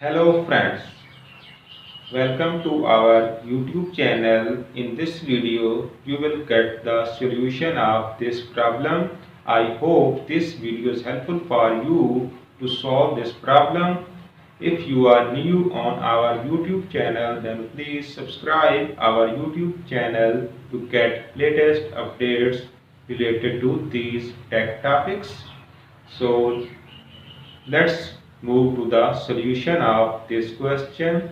Hello friends, welcome to our YouTube channel. In this video, you will get the solution of this problem. I hope this video is helpful for you to solve this problem. If you are new on our YouTube channel, then please subscribe our YouTube channel to get latest updates related to these tech topics. So let's move to the solution of this question.